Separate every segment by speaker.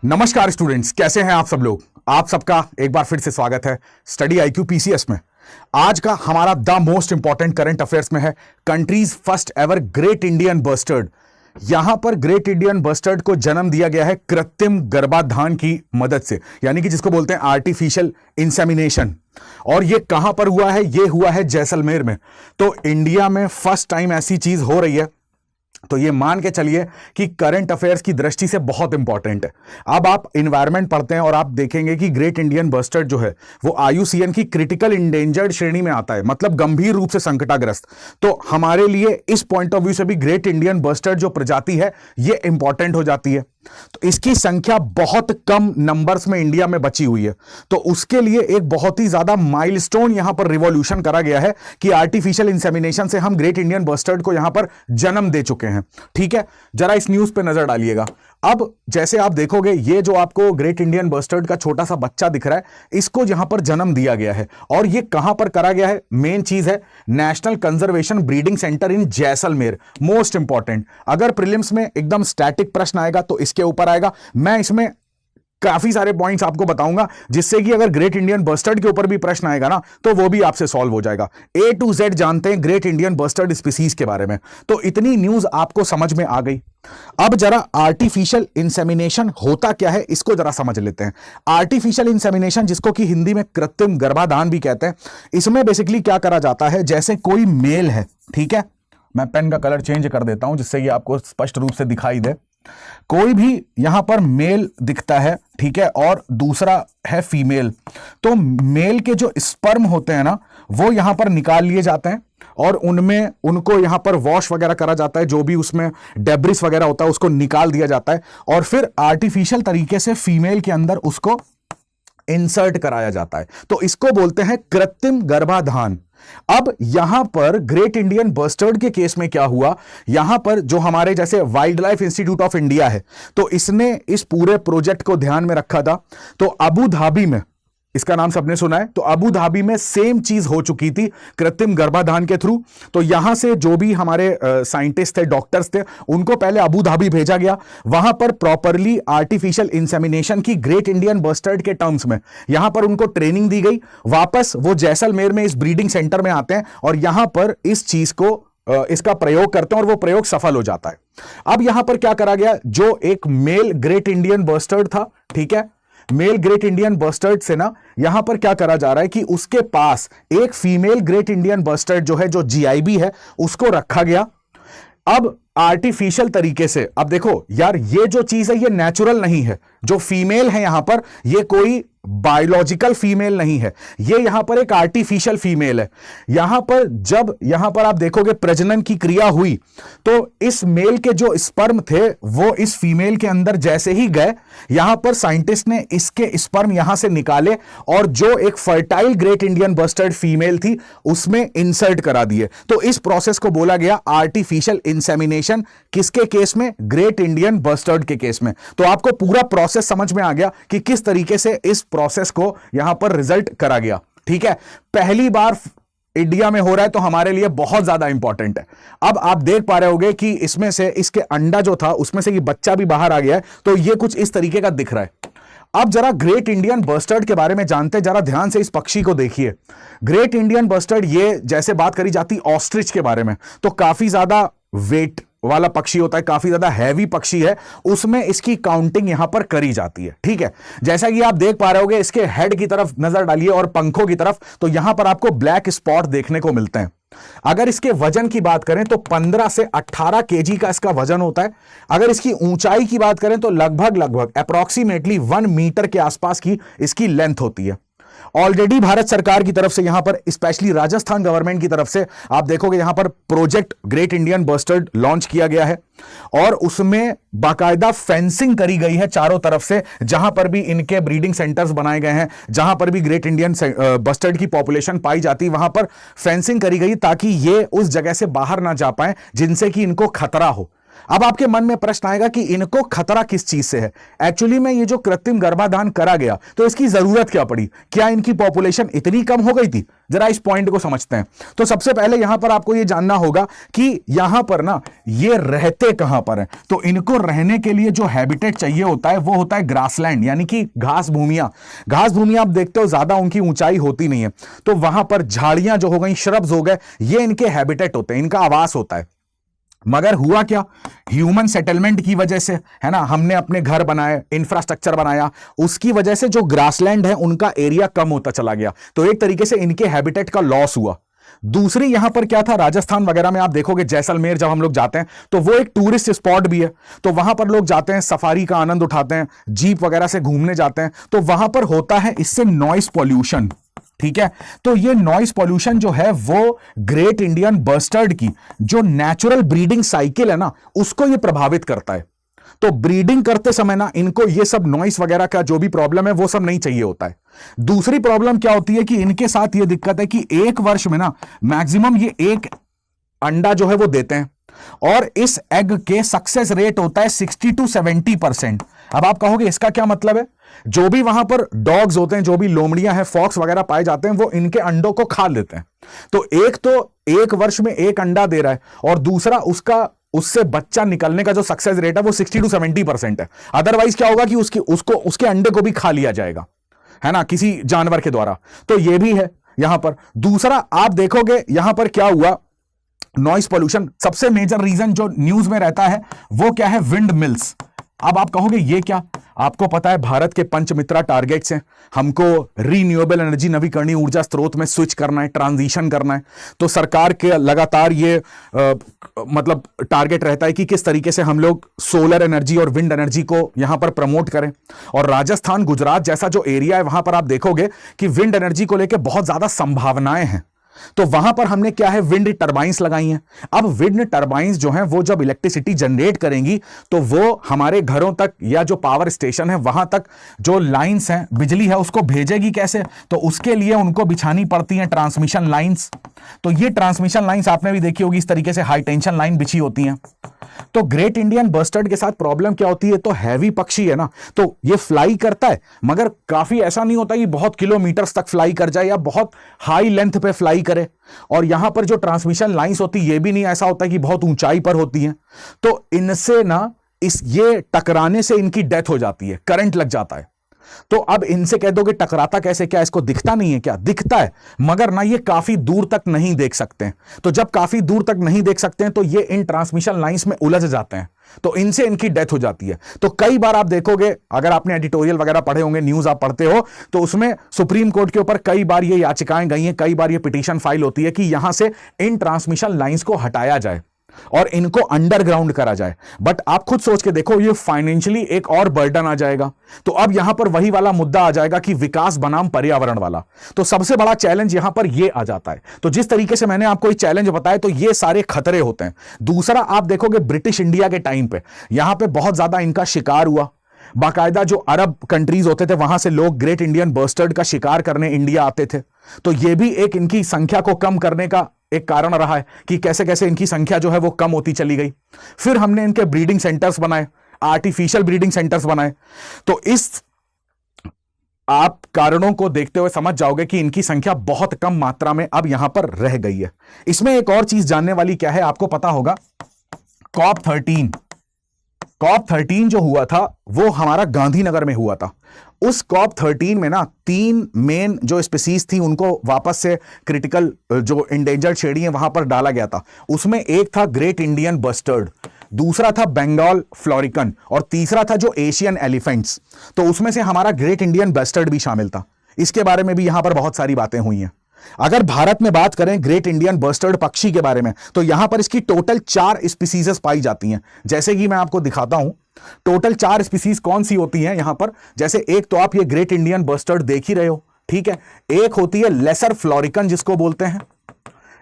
Speaker 1: नमस्कार स्टूडेंट्स, कैसे हैं आप सब लोग। आप सबका एक बार फिर से स्वागत है स्टडी आईक्यू पीसीएस में। आज का हमारा the most important current affairs में है countries first ever great Indian bustard. यहां पर ग्रेट इंडियन बस्टर्ड को जन्म दिया गया है कृत्रिम गर्भाधान की मदद से, यानी कि जिसको बोलते हैं आर्टिफिशियल इंसेमिनेशन। और ये कहां पर हुआ है? ये हुआ है जैसलमेर में। तो इंडिया में फर्स्ट टाइम ऐसी चीज हो रही है, तो ये मान के चलिए कि करंट अफेयर्स की दृष्टि से बहुत इंपॉर्टेंट है। अब आप एनवायरनमेंट पढ़ते हैं और आप देखेंगे कि ग्रेट इंडियन बस्टर्ड जो है वो आईयूसीएन की क्रिटिकल इंडेंजर्ड श्रेणी में आता है, मतलब गंभीर रूप से संकटाग्रस्त। तो हमारे लिए इस पॉइंट ऑफ व्यू से भी ग्रेट इंडियन बस्टर्ड जो प्रजाति है ये इंपॉर्टेंट हो जाती है। तो इसकी संख्या बहुत कम नंबर्स में इंडिया में बची हुई है, तो उसके लिए एक बहुत ही ज्यादा माइलस्टोन यहां पर रिवॉल्यूशन करा गया है कि आर्टिफिशियल इंसेमिनेशन से हम ग्रेट इंडियन बस्टर्ड को यहां पर जन्म दे चुके हैं। ठीक है, जरा इस न्यूज पे नजर डालिएगा। अब जैसे आप देखोगे, ये जो आपको ग्रेट इंडियन बस्टर्ड का छोटा सा बच्चा दिख रहा है, इसको यहां पर जन्म दिया गया है। और ये कहां पर करा गया है? मेन चीज है नेशनल कंजर्वेशन ब्रीडिंग सेंटर इन जैसलमेर। मोस्ट इंपॉर्टेंट, अगर प्रीलिम्स में एकदम स्टैटिक प्रश्न आएगा तो इसके ऊपर आएगा। मैं इसमें काफी सारे पॉइंट्स आपको बताऊंगा जिससे कि अगर ग्रेट इंडियन बस्टर्ड के ऊपर भी प्रश्न आएगा ना तो वो भी आपसे सॉल्व हो जाएगा। ए टू जेड जानते हैं ग्रेट इंडियन बस्टर्ड स्पीसीज के बारे में। तो इतनी न्यूज आपको समझ में आ गई। अब जरा आर्टिफिशियल इंसेमिनेशन होता क्या है इसको जरा समझ लेते हैं। आर्टिफिशियल इंसेमिनेशन, जिसको कि हिंदी में कृत्रिम गर्भाधान भी कहते हैं, इसमें बेसिकली क्या करा जाता है, जैसे कोई मेल है, ठीक है, मैं पेन का कलर चेंज कर देता हूं जिससे ये आपको स्पष्ट रूप से दिखाई दे। कोई भी यहां पर मेल दिखता है, ठीक है, और दूसरा है फीमेल। तो मेल के जो स्पर्म होते हैं ना वो यहां पर निकाल लिए जाते हैं और उनमें उनको यहां पर वॉश वगैरह करा जाता है, जो भी उसमें डेब्रिस वगैरह होता है उसको निकाल दिया जाता है और फिर आर्टिफिशियल तरीके से फीमेल के अंदर उसको इंसर्ट कराया जाता है। तो इसको बोलते हैं कृत्रिम गर्भाधान। अब यहां पर ग्रेट इंडियन बस्टर्ड के केस में क्या हुआ, यहां पर जो हमारे जैसे wild life institute of India है, तो इसने इस पूरे प्रोजेक्ट को ध्यान में रखा था। तो अबू धाबी में, इसका नाम सबने सुना है, तो अबू धाबी में सेम चीज हो चुकी थी कृत्रिम गर्भाधान के थ्रू। तो यहां से जो भी हमारे साइंटिस्ट थे, डॉक्टर्स थे, उनको पहले अबू धाबी भेजा गया। वहां पर प्रॉपरली आर्टिफिशियल इंसेमिनेशन की ग्रेट इंडियन बस्टर्ड के टर्म्स में यहां पर उनको ट्रेनिंग दी गई। वापस वो जैसलमेर में इस ब्रीडिंग सेंटर में आते हैं और यहां पर इस चीज को इसका प्रयोग करते हैं और वो प्रयोग सफल हो जाता है। अब यहां पर क्या करा गया, जो एक मेल ग्रेट इंडियन बस्टर्ड था, ठीक है, मेल ग्रेट इंडियन बस्टर्ड से ना यहां पर क्या करा जा रहा है कि उसके पास एक फीमेल ग्रेट इंडियन बस्टर्ड जो है, जो जीआईबी है, उसको रखा गया। अब आर्टिफिशियल तरीके से, अब देखो यार, ये जो चीज है ये नेचुरल नहीं है। जो फीमेल है यहां पर, ये कोई बायोलॉजिकल फीमेल नहीं है, ये यहां पर एक आर्टिफिशियल फीमेल है। यहां पर जब यहां पर आप देखोगे प्रजनन की क्रिया हुई तो इस मेल के जो स्पर्म थे वो इस फीमेल के अंदर जैसे ही गए, यहां पर साइंटिस्ट ने इसके स्पर्म यहां से निकाले और जो एक fertile great Indian bustard female थी उसमें इंसर्ट करा दिए। तो इस प्रोसेस को बोला गया आर्टिफिशियल इंसेमिनेशन। किसके केस में? ग्रेट इंडियन बस्टर्ड के केस में। तो आपको पूरा प्रोसेस समझ में आ गया कि किस तरीके से इस प्रोसेस को यहां पर रिजल्ट करा गया। ठीक है, पहली बार इंडिया में हो रहा है तो हमारे लिए बहुत ज्यादा इंपॉर्टेंट है। अब आप देख पा रहे होंगे कि इसमें से इसके अंडा जो था उसमें से ये बच्चा भी बाहर आ गया है, तो ये कुछ इस तरीके का दिख रहा है। अब जरा ग्रेट इंडियन बस्टर्ड के बारे में जानते हैं, जरा ध्यान से इस पक्षी को देखिए। ग्रेट इंडियन बस्टर्ड, ये जैसे बात करी जाती ऑस्ट्रिच के बारे में, तो काफी ज्यादा वेट वाला पक्षी होता है, काफी ज्यादा हैवी पक्षी है, उसमें इसकी काउंटिंग यहां पर करी जाती है। ठीक है, जैसा कि आप देख पा रहे होंगे, इसके हेड की तरफ नजर डालिए और पंखों की तरफ, तो यहां पर आपको ब्लैक स्पॉट देखने को मिलते हैं। अगर इसके वजन की बात करें तो 15 से 18 केजी का इसका वजन होता है। अगर इसकी ऊंचाई की बात करें तो लगभग अप्रोक्सीमेटली 1 मीटर के आसपास की इसकी लेंथ होती है। ऑलरेडी भारत सरकार की तरफ से यहां पर, स्पेशली राजस्थान गवर्नमेंट की तरफ से, आप देखोगे यहां पर project great Indian bustard launch किया गया है और उसमें बाकायदा फेंसिंग करी गई है चारों तरफ से। जहां पर भी इनके ब्रीडिंग सेंटर्स बनाए गए हैं, जहां पर भी ग्रेट इंडियन बस्टर्ड की पॉपुलेशन पाई जाती है, वहां पर फेंसिंग करी गई ताकि ये उस जगह से बाहर ना जा पाए जिनसे कि इनको खतरा हो। अब आपके मन में प्रश्न आएगा कि इनको खतरा किस चीज से है। एक्चुअली में ये जो कृत्रिम गर्भाधान करा गया तो इसकी जरूरत क्या पड़ी, क्या इनकी पॉपुलेशन इतनी कम हो गई थी? जरा इस पॉइंट को समझते हैं। तो सबसे पहले यहां पर आपको ये जानना होगा कि यहां पर ना ये रहते कहां पर है। तो इनको रहने के लिए जो हैबिटेट चाहिए होता है वो होता है ग्रासलैंड, यानी कि घास भूमियां। घास भूमियां आप देखते हो ज्यादा उनकी ऊंचाई होती नहीं है, तो वहां पर झाड़ियां जो हो गई, श्रब्स हो गए, ये इनके हैबिटेट होते हैं, इनका आवास होता है। मगर हुआ क्या, ह्यूमन सेटलमेंट की वजह से, है ना, हमने अपने घर बनाए, इंफ्रास्ट्रक्चर बनाया, उसकी वजह से जो ग्रासलैंड है उनका एरिया कम होता चला गया, तो एक तरीके से इनके हैबिटेट का लॉस हुआ। दूसरी यहां पर क्या था, राजस्थान वगैरह में आप देखोगे, जैसलमेर जब हम लोग जाते हैं तो वो एक टूरिस्ट स्पॉट भी है, तो वहां पर लोग जाते हैं, सफारी का आनंद उठाते हैं, जीप वगैरह से घूमने जाते हैं, तो वहां पर होता है इससे नॉइस पॉल्यूशन। ठीक है, तो ये नॉइस पॉल्यूशन जो है वो ग्रेट इंडियन बस्टर्ड की जो नेचुरल ब्रीडिंग साइकिल है ना, उसको ये प्रभावित करता है। तो ब्रीडिंग करते समय ना इनको ये सब नॉइस वगैरह का जो भी प्रॉब्लम है वो सब नहीं चाहिए होता है। दूसरी प्रॉब्लम क्या होती है कि इनके साथ ये दिक्कत है कि एक वर्ष में ना मैक्सिमम ये एक अंडा जो है वो देते हैं, और इस एग के सक्सेस रेट होता है 60 to 70%। अब आप कहोगे इसका क्या मतलब है? जो भी वहां पर डॉग्स होते हैं, जो भी लोमड़ियां हैं, फॉक्स वगैरह पाए जाते हैं, वो इनके अंडों को खा लेते हैं। तो एक वर्ष में एक अंडा दे रहा है, और दूसरा उससे बच्चा निकलने का जो सक्सेस रेट है वो 60 to 70% है। अदरवाइज क्या होगा कि उसके अंडे को भी खा लिया जाएगा, है ना, किसी जानवर के द्वारा। तो ये भी है यहां पर। दूसरा आप देखोगे यहां पर क्या हुआ, नॉइस पोल्यूशन, सबसे मेजर रीजन जो न्यूज में रहता है वो क्या है, विंड मिल्स। अब आप कहोगे ये क्या? आपको पता है भारत के पंचमित्रा टारगेट्स हैं, हमको रीन्यूएबल एनर्जी, नवीकरणीय ऊर्जा स्रोत में स्विच करना है, ट्रांजिशन करना है। तो सरकार के लगातार ये मतलब टारगेट रहता है कि किस तरीके से हम लोग सोलर एनर्जी और विंड एनर्जी को यहां पर प्रमोट करें। और राजस्थान, गुजरात जैसा जो एरिया है वहां पर आप देखोगे कि विंड एनर्जी को लेकर बहुत ज्यादा संभावनाएं हैं। तो वहां पर हमने क्या है, विंड टरबाइंस लगाई हैं। अब विंड टरबाइंस जो हैं वो जब इलेक्ट्रिसिटी जनरेट करेंगी तो वो हमारे घरों तक या जो पावर स्टेशन है वहां तक जो लाइंस हैं, बिजली है, उसको भेजेगी कैसे? तो उसके लिए उनको बिछानी पड़ती हैं ट्रांसमिशन लाइंस। तो ये ट्रांसमिशन लाइंस आपने भी देखी होगी, इस तरीके से हाई टेंशन लाइन बिछी होती हैं। तो ग्रेट इंडियन बस्टर्ड के साथ प्रॉब्लम क्या होती है, तो हैवी पक्षी है ना, तो ये फ्लाई करता है, मगर काफी ऐसा नहीं होता कि बहुत किलोमीटर्स तक फ्लाई कर जाए या बहुत हाई लेंथ पे फ्लाई करे। और यहां पर जो ट्रांसमिशन लाइंस होती है ये भी नहीं ऐसा होता कि बहुत ऊंचाई पर होती हैं। तो इनसे ना ये टकराने से इनकी डेथ हो जाती है, करंट लग जाता है। तो अब इनसे कह दोगे टकराता कैसे, क्या इसको दिखता नहीं है? क्या दिखता है, मगर ना ये काफी दूर तक नहीं देख सकते हैं। तो जब काफी दूर तक नहीं देख सकते हैं तो ये इन ट्रांसमिशन लाइंस में उलझ जाते हैं, तो इनसे इनकी डेथ हो जाती है। तो कई बार आप देखोगे, अगर आपने एडिटोरियल वगैरह पढ़े होंगे, न्यूज आप पढ़ते हो, तो उसमें सुप्रीम कोर्ट के ऊपर कई बार ये याचिकाएं गई हैं, कई बार ये पिटीशन फाइल होती है कि यहां से इन ट्रांसमिशन लाइंस को हटाया जाए और इनको अंडरग्राउंड करा जाए। बट आप खुद सोच के देखो, ये फाइनेंशियली एक और बर्डन आ जाएगा। तो अब यहां पर वही वाला मुद्दा आ जाएगा कि विकास बनाम पर्यावरण वाला। तो सबसे बड़ा चैलेंज यहां पर ये आ जाता है। तो जिस तरीके से मैंने आपको ये चैलेंज बताया, तो ये सारे खतरे होते हैं। दूसरा आप देखोगे ब्रिटिश इंडिया के टाइम पे यहां पे बहुत ज्यादा इनका शिकार हुआ। बाकायदा जो अरब कंट्रीज होते थे वहां से लोग ग्रेट इंडियन बस्टर्ड का शिकार करने इंडिया आते थे। तो यह भी एक इनकी संख्या को कम करने का एक कारण रहा है कि कैसे कैसे इनकी संख्या जो है वो कम होती चली गई। फिर हमने इनके ब्रीडिंग सेंटर्स बनाए, आर्टिफिशियल ब्रीडिंग सेंटर्स बनाए। तो इस आप कारणों को देखते हुए समझ जाओगे कि इनकी संख्या बहुत कम मात्रा में अब यहां पर रह गई है। इसमें एक और चीज जानने वाली क्या है, आपको पता होगा कॉप 13 जो हुआ था वो हमारा गांधीनगर में हुआ था। उस कॉप 13 में ना 3 मेन जो स्पीसीज थी उनको वापस से क्रिटिकल जो इंडेंजर्ड श्रेणी है वहां पर डाला गया था। उसमें एक था ग्रेट इंडियन बस्टर्ड, दूसरा था बंगाल फ्लोरिकन और तीसरा था जो एशियन एलिफेंट्स। तो उसमें से हमारा ग्रेट इंडियन बस्टर्ड भी शामिल था। इसके बारे में भी यहां पर बहुत सारी बातें हुई हैं। अगर भारत में बात करें ग्रेट इंडियन बस्टर्ड पक्षी के बारे में, तो यहां पर इसकी टोटल 4 स्पीसीज पाई जाती हैं। जैसे कि मैं आपको दिखाता हूं, टोटल 4 स्पीसीज कौन सी होती हैं यहां पर। जैसे एक तो आप ये ग्रेट इंडियन बस्टर्ड देख ही रहे हो, ठीक है। एक होती है लेसर फ्लोरिकन जिसको बोलते हैं,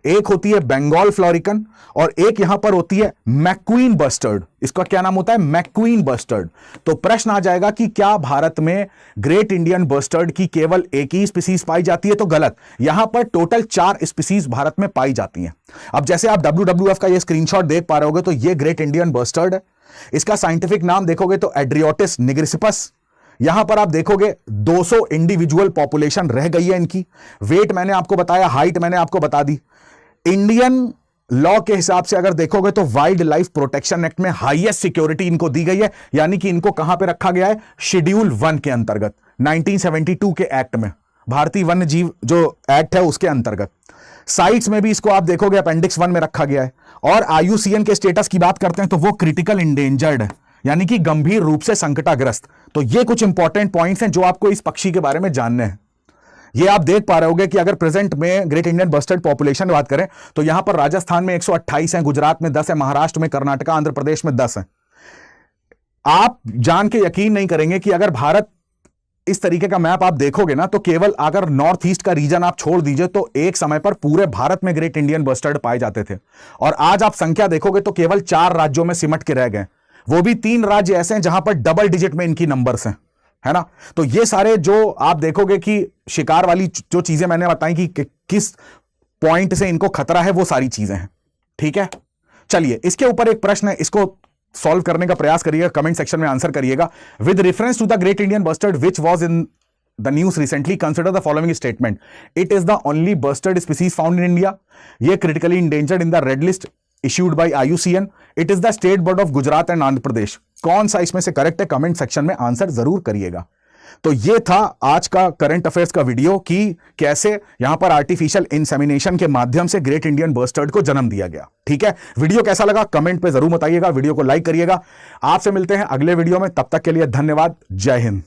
Speaker 1: एक होती है बंगाल फ्लोरिकन और एक यहां पर होती है मैक्वीन बस्टर्ड। इसका क्या नाम होता है? McQueen bustard. तो प्रश्न आ जाएगा कि क्या भारत में ग्रेट इंडियन बस्टर्ड की केवल एक ही स्पीसीज पाई जाती है? तो गलत, यहां पर टोटल 4 स्पीसीज भारत में पाई जाती हैं। अब जैसे आप WWF का ये स्क्रीनशॉट देख पा रहे होगे, तो ये ग्रेट इंडियन बस्टर्ड है। इसका साइंटिफिक नाम देखोगे तो एड्रियोटिस निग्रिसिपस। यहां पर आप देखोगे 200 इंडिविजुअल पॉपुलेशन रह गई है इनकी। वेट मैंने आपको बताया, हाइट मैंने आपको बता दी। इंडियन लॉ के हिसाब से अगर देखोगे तो वाइल्ड लाइफ प्रोटेक्शन एक्ट में हाईएस्ट सिक्योरिटी इनको दी गई है, यानी कि इनको कहां पे रखा गया है? शेड्यूल 1 के अंतर्गत, 1972 के एक्ट में, भारतीय वन्य जीव जो एक्ट है उसके अंतर्गत। साइट्स में भी इसको आप देखोगे अपेंडिक्स 1 में रखा गया है। और IUCN के स्टेटस की बात करते हैं तो वो क्रिटिकल इंडेंजर्ड है, यानी कि गंभीर रूप से संकटाग्रस्त। तो ये कुछ इंपॉर्टेंट पॉइंट्स हैं जो आपको इस पक्षी के बारे में जानने हैं। ये आप देख पा रहे होगे कि अगर प्रेजेंट में ग्रेट इंडियन बस्टर्ड पॉपुलेशन बात करें तो यहां पर राजस्थान में 128 है, गुजरात में 10 है, महाराष्ट्र में, कर्नाटका, आंध्र प्रदेश में 10 है। आप जान के यकीन नहीं करेंगे कि अगर भारत इस तरीके का मैप आप देखोगे ना, तो केवल अगर नॉर्थ ईस्ट का रीजन आप छोड़ दीजिए तो एक समय पर पूरे भारत में ग्रेट इंडियन बस्टर्ड पाए जाते थे। और आज आप संख्या देखोगे तो केवल 4 राज्यों में सिमट के रह गए, वो भी 3 राज्य ऐसे हैं जहां पर डबल डिजिट में इनकी नंबर्स हैं, है ना। तो ये सारे जो आप देखोगे कि शिकार वाली जो चीजें मैंने बताई कि किस पॉइंट से इनको खतरा है, वो सारी चीजें हैं, ठीक है। चलिए, इसके ऊपर एक प्रश्न है, इसको सॉल्व करने का प्रयास करिएगा, कमेंट सेक्शन में आंसर करिएगा। With reference to the great Indian bustard which was in the news recently, consider the following statement. It is the only bustard species found in India. ये critically endangered in the red list issued by IUCN. It is the state bird of Gujarat and Andhra Pradesh. कौन सा इसमें से correct है? Comment section में answer जरूर करिएगा। तो ये था आज का करंट अफेयर्स का वीडियो कि कैसे यहां पर आर्टिफिशियल इंसेमिनेशन के माध्यम से ग्रेट इंडियन बस्टर्ड को जन्म दिया गया। ठीक है, वीडियो कैसा लगा कमेंट पे जरूर बताइएगा, वीडियो को लाइक करिएगा। आपसे मिलते हैं अगले वीडियो में, तब तक के लिए धन्यवाद। जय हिंद।